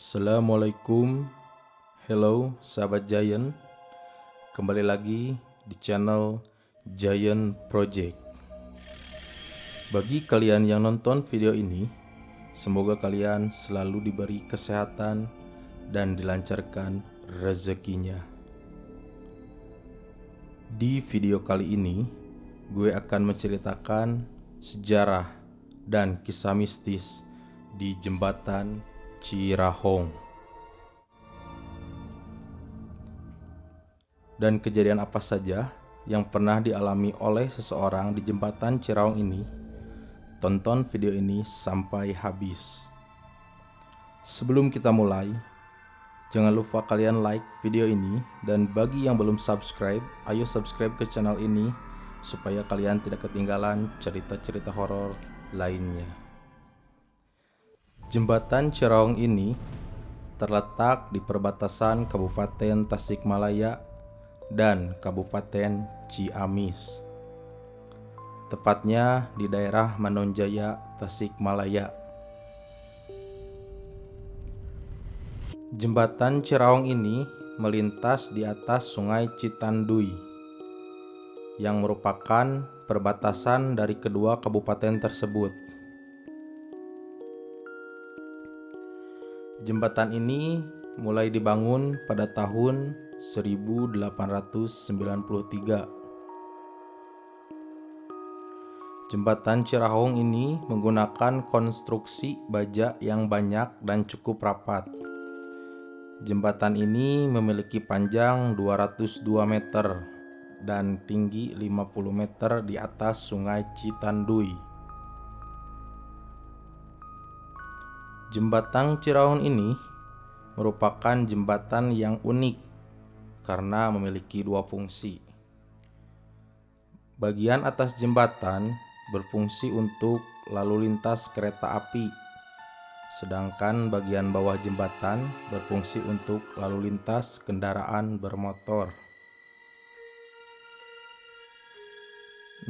Assalamualaikum, hello sahabat Giant. Kembali lagi di channel Giant Project. Bagi kalian yang nonton video ini, semoga kalian selalu diberi kesehatan dan dilancarkan rezekinya. Di video kali ini, gue akan menceritakan sejarah dan kisah mistis di jembatan Cirahong. Dan kejadian apa saja yang pernah dialami oleh seseorang di jembatan Cirahong ini? Tonton video ini sampai habis. Sebelum kita mulai, jangan lupa kalian like video ini, dan bagi yang belum subscribe, ayo subscribe ke channel ini supaya kalian tidak ketinggalan cerita-cerita horor lainnya. Jembatan Cirahong ini terletak di perbatasan Kabupaten Tasikmalaya dan Kabupaten Ciamis, tepatnya di daerah Manonjaya, Tasikmalaya. Jembatan Cirahong ini melintas di atas Sungai Citandui, yang merupakan perbatasan dari kedua kabupaten tersebut. Jembatan ini mulai dibangun pada tahun 1893. Jembatan Cirahong ini menggunakan konstruksi baja yang banyak dan cukup rapat. Jembatan ini memiliki panjang 202 meter dan tinggi 50 meter di atas Sungai Citandui. Jembatan Cirahong ini merupakan jembatan yang unik karena memiliki dua fungsi. Bagian atas jembatan berfungsi untuk lalu lintas kereta api, sedangkan bagian bawah jembatan berfungsi untuk lalu lintas kendaraan bermotor.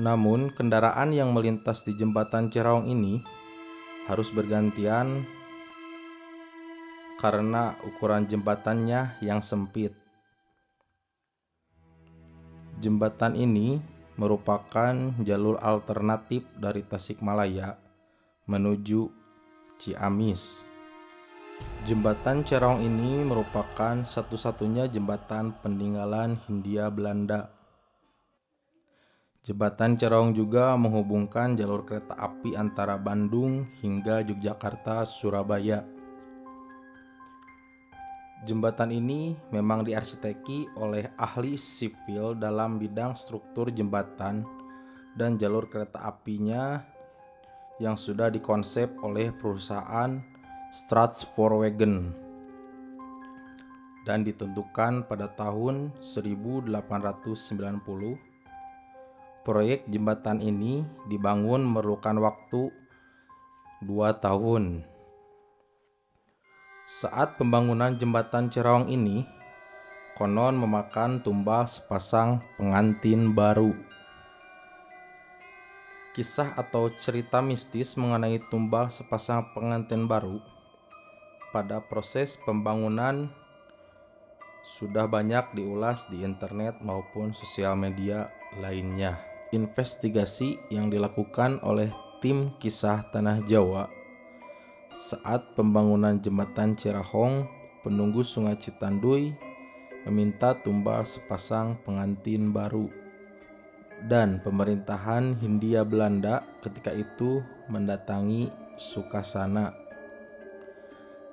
Namun, kendaraan yang melintas di jembatan Cirahong ini harus bergantian karena ukuran jembatannya yang sempit. Jembatan ini merupakan jalur alternatif dari Tasikmalaya menuju Ciamis. Jembatan Cirahong ini merupakan satu-satunya jembatan peninggalan Hindia Belanda. Jembatan Cirahong juga menghubungkan jalur kereta api antara Bandung hingga Yogyakarta, Surabaya. Jembatan ini memang diarsiteki oleh ahli sipil dalam bidang struktur jembatan dan jalur kereta apinya yang sudah dikonsep oleh perusahaan Staatssporwegen dan ditentukan pada tahun 1890. Proyek jembatan ini dibangun memerlukan waktu 2 tahun. Saat pembangunan jembatan Cirahong ini, konon memakan tumbal sepasang pengantin baru. Kisah atau cerita mistis mengenai tumbal sepasang pengantin baru pada proses pembangunan sudah banyak diulas di internet maupun sosial media lainnya. Investigasi yang dilakukan oleh tim Kisah Tanah Jawa saat pembangunan jembatan Cirahong, penunggu Sungai Citandui meminta tumbal sepasang pengantin baru, dan pemerintahan Hindia Belanda ketika itu mendatangi Sukasana.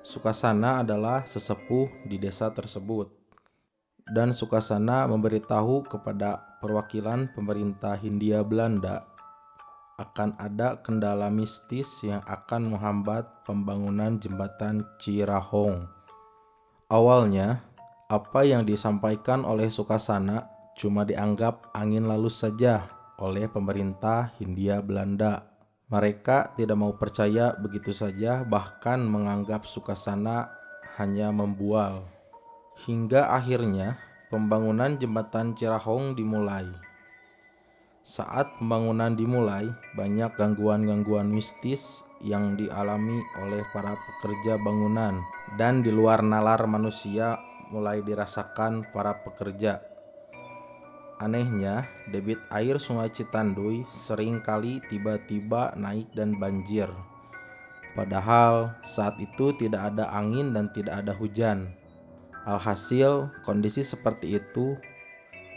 Sukasana adalah sesepuh di desa tersebut, dan Sukasana memberitahu kepada perwakilan pemerintah Hindia Belanda akan ada kendala mistis yang akan menghambat pembangunan jembatan Cirahong. Awalnya, apa yang disampaikan oleh Sukasana cuma dianggap angin lalu saja oleh pemerintah Hindia Belanda. Mereka tidak mau percaya begitu saja, bahkan menganggap Sukasana hanya membual. Hingga akhirnya pembangunan jembatan Cirahong dimulai. Saat pembangunan dimulai, banyak gangguan-gangguan mistis yang dialami oleh para pekerja bangunan dan di luar nalar manusia mulai dirasakan para pekerja. Anehnya, debit air Sungai Citanduy sering kali tiba-tiba naik dan banjir. Padahal saat itu tidak ada angin dan tidak ada hujan. Alhasil, kondisi seperti itu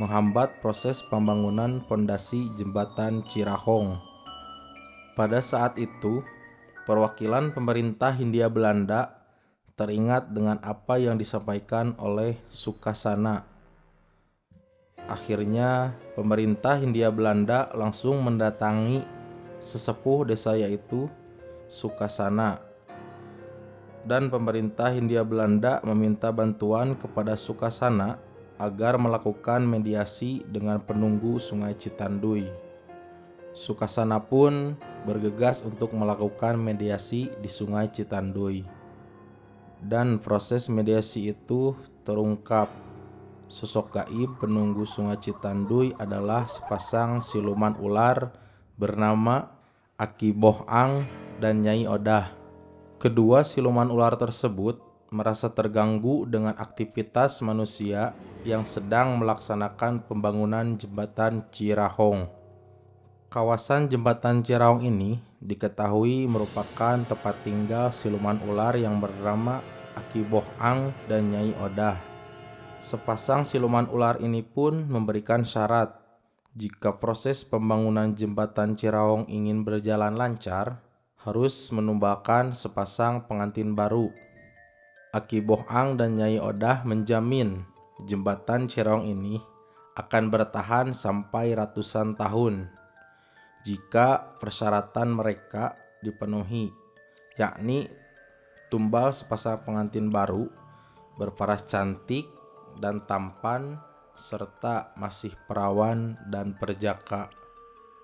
menghambat proses pembangunan pondasi jembatan Cirahong. Pada saat itu, perwakilan pemerintah Hindia Belanda teringat dengan apa yang disampaikan oleh Sukrasana. Akhirnya, pemerintah Hindia Belanda langsung mendatangi sesepuh desa yaitu Sukrasana. Dan pemerintah Hindia Belanda meminta bantuan kepada Sukrasana agar melakukan mediasi dengan penunggu Sungai Citanduy. Sukrasana pun bergegas untuk melakukan mediasi di Sungai Citanduy. Dan proses mediasi itu terungkap. Sosok gaib penunggu Sungai Citanduy adalah sepasang siluman ular bernama Aki Boh Ang dan Nyai Odah. Kedua siluman ular tersebut merasa terganggu dengan aktivitas manusia yang sedang melaksanakan pembangunan jembatan Cirahong. Kawasan jembatan Cirahong ini diketahui merupakan tempat tinggal siluman ular yang bernama Aki Boh Ang dan Nyai Odah. Sepasang siluman ular ini pun memberikan syarat jika proses pembangunan jembatan Cirahong ingin berjalan lancar, harus menumbalkan sepasang pengantin baru. Aki Boh Ang dan Nyai Odah menjamin jembatan Cirahong ini akan bertahan sampai ratusan tahun jika persyaratan mereka dipenuhi, yakni tumbal sepasang pengantin baru berparas cantik dan tampan serta masih perawan dan perjaka.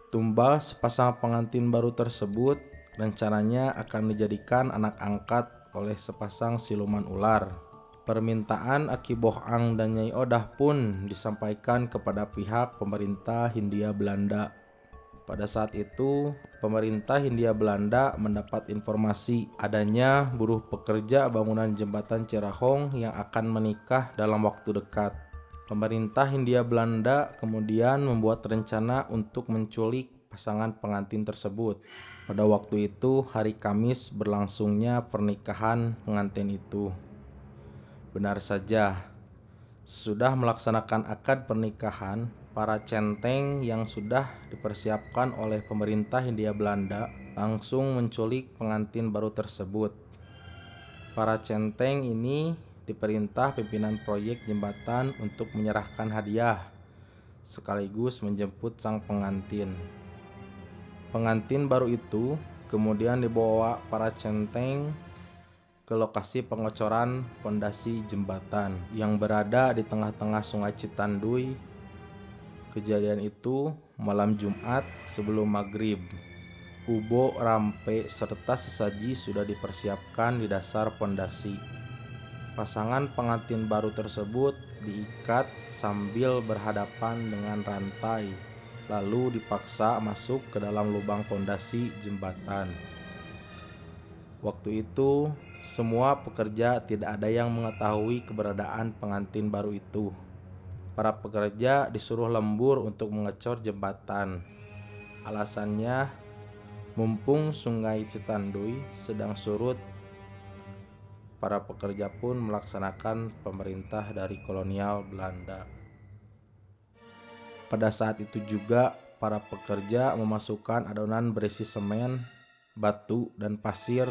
Tumbal sepasang pengantin baru tersebut rencananya akan dijadikan anak angkat oleh sepasang siluman ular. Permintaan Aki Boh Ang dan Nyai Odah pun disampaikan kepada pihak pemerintah Hindia Belanda. Pada saat itu, pemerintah Hindia Belanda mendapat informasi adanya buruh pekerja bangunan jembatan Cirahong yang akan menikah dalam waktu dekat. Pemerintah Hindia Belanda kemudian membuat rencana untuk menculik pasangan pengantin tersebut. Pada waktu itu hari Kamis berlangsungnya pernikahan pengantin itu. Benar saja, sudah melaksanakan akad pernikahan, para centeng yang sudah dipersiapkan oleh pemerintah Hindia Belanda langsung menculik pengantin baru tersebut. Para centeng ini diperintah pimpinan proyek jembatan untuk menyerahkan hadiah sekaligus menjemput sang pengantin. Pengantin baru itu kemudian dibawa para centeng ke lokasi pengocoran pondasi jembatan yang berada di tengah-tengah Sungai Citanduy. Kejadian itu malam Jumat sebelum maghrib. Ubo, rampe, serta sesaji sudah dipersiapkan di dasar pondasi. Pasangan pengantin baru tersebut diikat sambil berhadapan dengan rantai, lalu dipaksa masuk ke dalam lubang pondasi jembatan. Waktu itu, semua pekerja tidak ada yang mengetahui keberadaan pengantin baru itu. Para pekerja disuruh lembur untuk mengecor jembatan. Alasannya, mumpung Sungai Citanduy sedang surut, para pekerja pun melaksanakan pemerintah dari kolonial Belanda. Pada saat itu juga, para pekerja memasukkan adonan berisi semen, batu, dan pasir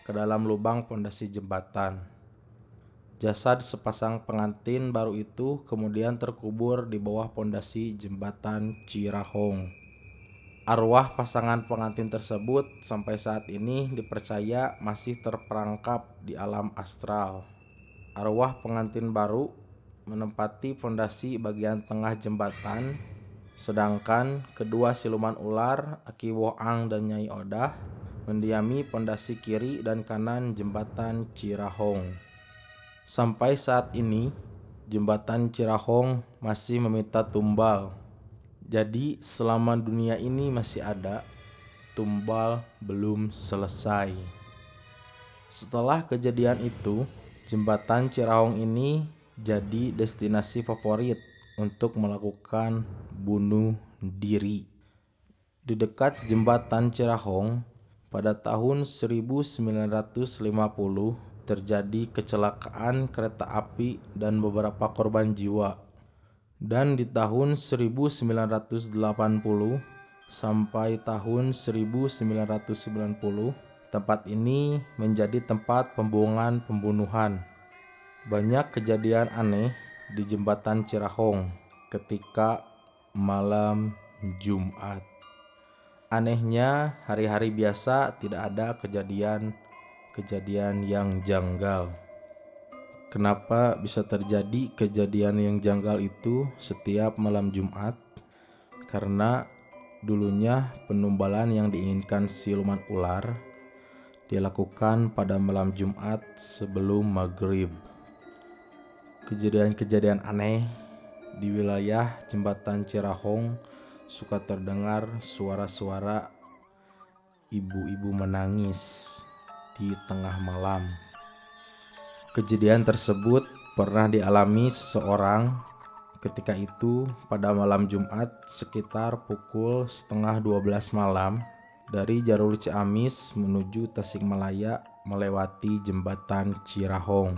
ke dalam lubang pondasi jembatan. Jasad sepasang pengantin baru itu kemudian terkubur di bawah pondasi jembatan Cirahong. Arwah pasangan pengantin tersebut sampai saat ini dipercaya masih terperangkap di alam astral. Arwah pengantin baru menempati pondasi bagian tengah jembatan, sedangkan kedua siluman ular, Aki Boh Ang dan Nyai Odah, mendiami pondasi kiri dan kanan jembatan Cirahong. Sampai saat ini, jembatan Cirahong masih meminta tumbal. Jadi selama dunia ini masih ada, tumbal belum selesai. Setelah kejadian itu, jembatan Cirahong ini jadi destinasi favorit untuk melakukan bunuh diri. Di dekat jembatan Cirahong, pada tahun 1950 terjadi kecelakaan kereta api dan beberapa korban jiwa. Dan di tahun 1980 sampai tahun 1990, tempat ini menjadi tempat pembuangan Banyak kejadian aneh di jembatan Cirahong ketika malam Jumat. Anehnya, hari-hari biasa tidak ada kejadian yang janggal. Kenapa bisa terjadi kejadian yang janggal itu setiap malam Jumat? Karena dulunya penumbalan yang diinginkan siluman ular dilakukan pada malam Jumat sebelum maghrib. Kejadian-kejadian aneh di wilayah jembatan Cirahong suka terdengar suara-suara ibu-ibu menangis di tengah malam. Kejadian tersebut pernah dialami seseorang ketika itu pada malam Jumat sekitar pukul 11:30 malam dari Jalur Ciamis menuju Tasikmalaya melewati jembatan Cirahong.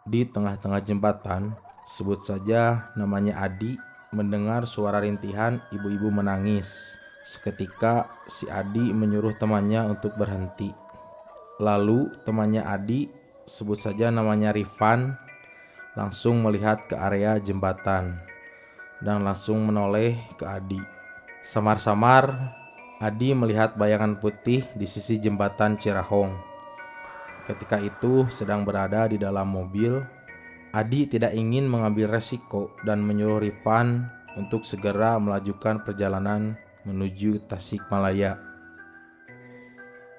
Di tengah-tengah jembatan, sebut saja namanya Adi, mendengar suara rintihan ibu-ibu menangis. Seketika si Adi menyuruh temannya untuk berhenti. Lalu temannya Adi, sebut saja namanya Rifan, langsung melihat ke area jembatan dan langsung menoleh ke Adi. Samar-samar Adi melihat bayangan putih di sisi jembatan Cirahong. Ketika itu sedang berada di dalam mobil, Adi tidak ingin mengambil resiko dan menyuruh Rifan untuk segera melajukan perjalanan menuju Tasikmalaya.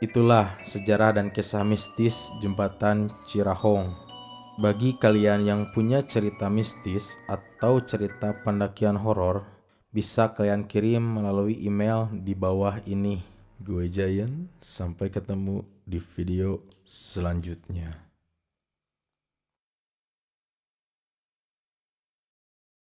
Itulah sejarah dan kisah mistis jembatan Cirahong. Bagi kalian yang punya cerita mistis atau cerita pendakian horor, bisa kalian kirim melalui email di bawah ini. Gue Giant, sampai ketemu di video selanjutnya.